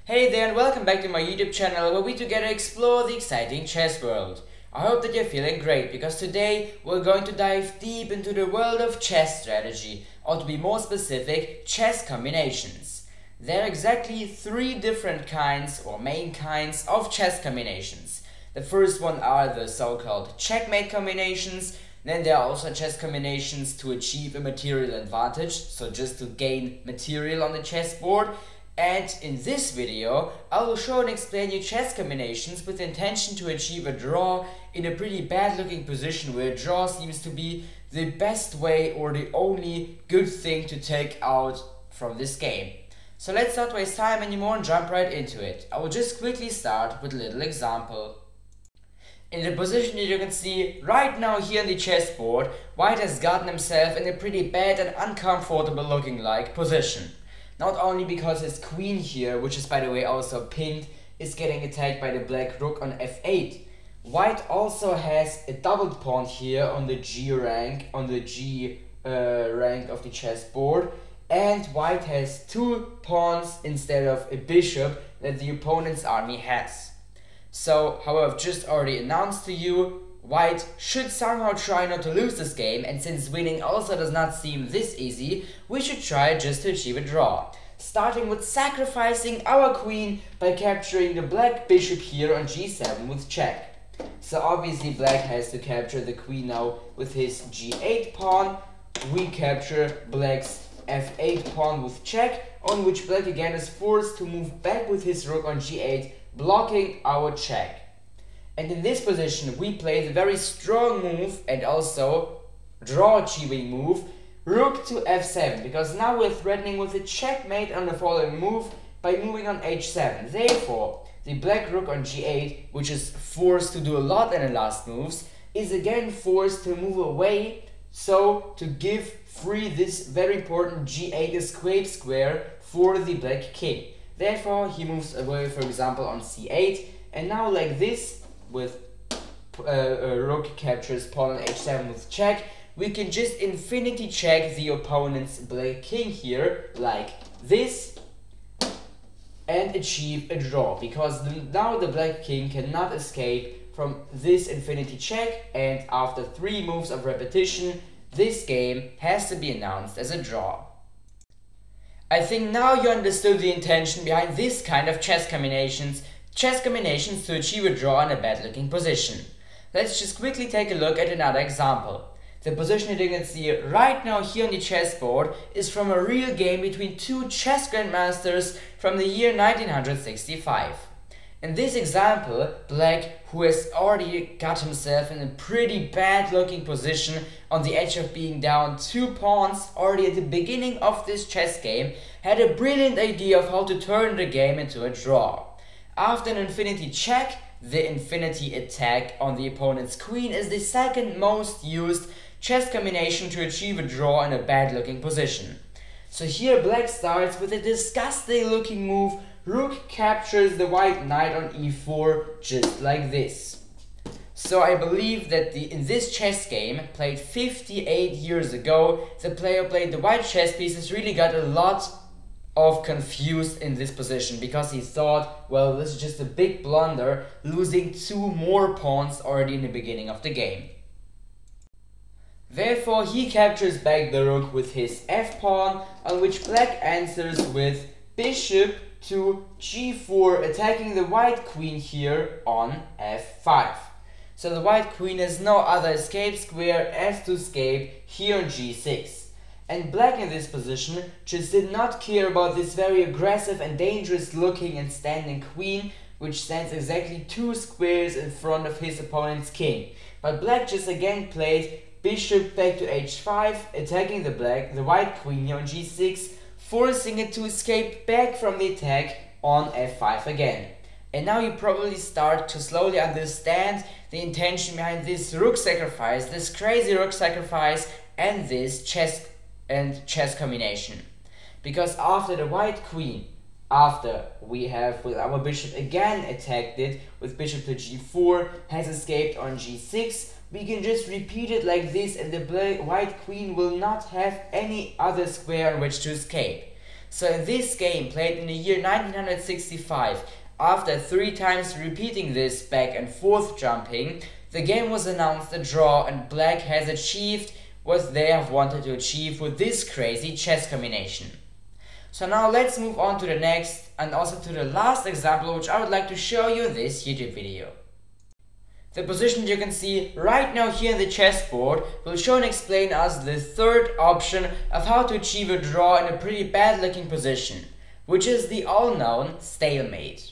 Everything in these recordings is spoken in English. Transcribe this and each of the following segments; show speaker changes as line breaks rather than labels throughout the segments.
Hey there and welcome back to my YouTube channel where we together explore the exciting chess world. I hope that you're feeling great because today we're going to dive deep into the world of chess strategy, or to be more specific, chess combinations. There are exactly three different kinds or main kinds of chess combinations. The first one are the so-called checkmate combinations. Then there are also chess combinations to achieve a material advantage, so just to gain material on the chessboard. And in this video, I will show and explain you chess combinations with the intention to achieve a draw in a pretty bad looking position where a draw seems to be the best way or the only good thing to take out from this game. So let's not waste time anymore and jump right into it. I will just quickly start with a little example. In the position that you can see right now here on the chessboard, White has gotten himself in a pretty bad and uncomfortable looking like position. Not only because his queen here, which is by the way also pinned, is getting attacked by the black rook on f8. White also has a doubled pawn here on the G rank, of the chessboard, and White has two pawns instead of a bishop that the opponent's army has. So, however, I've just already announced to you, White should somehow try not to lose this game, and since winning also does not seem this easy, we should try just to achieve a draw. Starting with sacrificing our queen by capturing the black bishop here on g7 with check. So obviously black has to capture the queen now with his g8 pawn. We capture black's f8 pawn with check, on which black again is forced to move back with his rook on g8, blocking our check. And in this position we play the very strong move and also draw achieving move, rook to f7, because now we're threatening with a checkmate on the following move by moving on h7. Therefore, the black rook on g8, which is forced to do a lot in the last moves, is again forced to move away, so to give free this very important g8 escape square for the black king. Therefore, he moves away, for example, on c8, and now like this, with rook captures pawn on h7 with check, we can just infinity check the opponent's black king here, like this, and achieve a draw, because now the black king cannot escape from this infinity check, and after 3 moves of repetition, this game has to be announced as a draw. I think now you understood the intention behind this kind of chess combinations to achieve a draw in a bad looking position. Let's just quickly take a look at another example. The position that you can see right now here on the chessboard is from a real game between two chess grandmasters from the year 1965. In this example, black, who has already got himself in a pretty bad looking position on the edge of being down 2 pawns already at the beginning of this chess game, had a brilliant idea of how to turn the game into a draw. After an infinity check, the infinity attack on the opponent's queen is the second most used chess combination to achieve a draw in a bad looking position. So here black starts with a disgusting looking move, rook captures the white knight on e4 just like this. So I believe that in this chess game, played 58 years ago, the player played the white chess pieces really got a lot of confused in this position, because he thought, well, this is just a big blunder, losing 2 more pawns already in the beginning of the game. Therefore, he captures back the rook with his f-pawn, on which black answers with bishop to g4, attacking the white queen here on f5. So the white queen has no other escape square as to escape here on g6. And black in this position just did not care about this very aggressive and dangerous looking and standing queen, which stands exactly 2 squares in front of his opponent's king. But black just again played bishop back to h5, attacking the white queen here on g6, forcing it to escape back from the attack on f5 again. And now you probably start to slowly understand the intention behind this rook sacrifice, this crazy rook sacrifice, and this chess combination. Because after the white queen, after we have with our bishop again attacked it with bishop to g4, has escaped on g6, we can just repeat it like this, and the white queen will not have any other square on which to escape. So in this game, played in the year 1965, after 3 times repeating this back and forth jumping, the game was announced a draw and black has achieved what they have wanted to achieve with this crazy chess combination. So now let's move on to the next and also to the last example which I would like to show you in this YouTube video. The position you can see right now here on the chessboard will show and explain us the third option of how to achieve a draw in a pretty bad looking position, which is the all-known stalemate.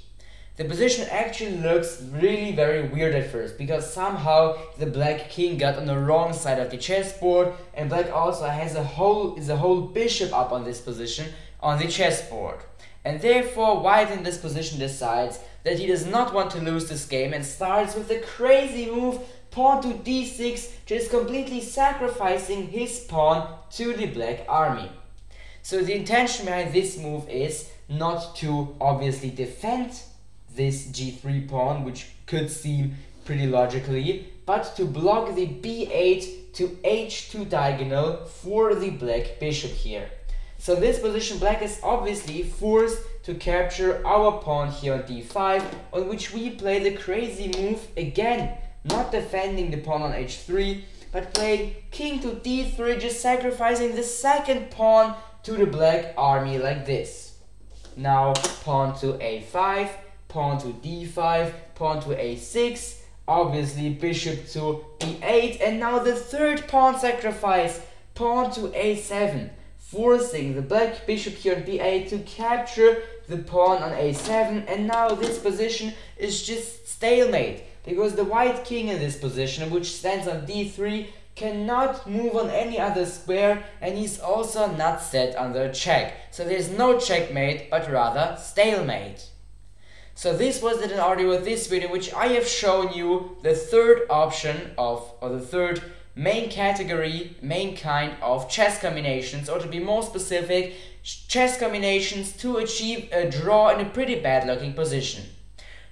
The position actually looks really very weird at first because somehow the black king got on the wrong side of the chessboard and black also has a whole bishop up on this position on the chessboard. And therefore white in this position decides that he does not want to lose this game and starts with the crazy move pawn to d6, just completely sacrificing his pawn to the black army. So the intention behind this move is not to obviously defend this g3 pawn, which could seem pretty logically, but to block the b8 to h2 diagonal for the black bishop here. So in this position black is obviously forced to capture our pawn here on d5, on which we play the crazy move again, not defending the pawn on h3, but playing king to d3, just sacrificing the second pawn to the black army like this. Now pawn to a5, pawn to d5, pawn to a6, obviously bishop to e8, and now the third pawn sacrifice, pawn to a7, forcing the black bishop here on b8 to capture the pawn on a7, and now this position is just stalemate, because the white king in this position, which stands on d3, cannot move on any other square, and he's also not set under check. So there's no checkmate, but rather stalemate. So this was it in audio with this video, in which I have shown you the third option of, or the third main category, main kind of chess combinations, or to be more specific, chess combinations to achieve a draw in a pretty bad looking position.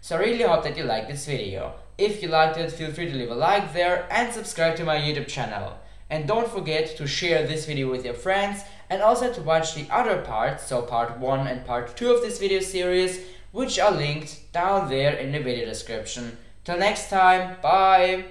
So I really hope that you liked this video. If you liked it, feel free to leave a like there and subscribe to my YouTube channel. And don't forget to share this video with your friends, and also to watch the other parts, so part 1 and part 2 of this video series, which are linked down there in the video description. Till next time, bye!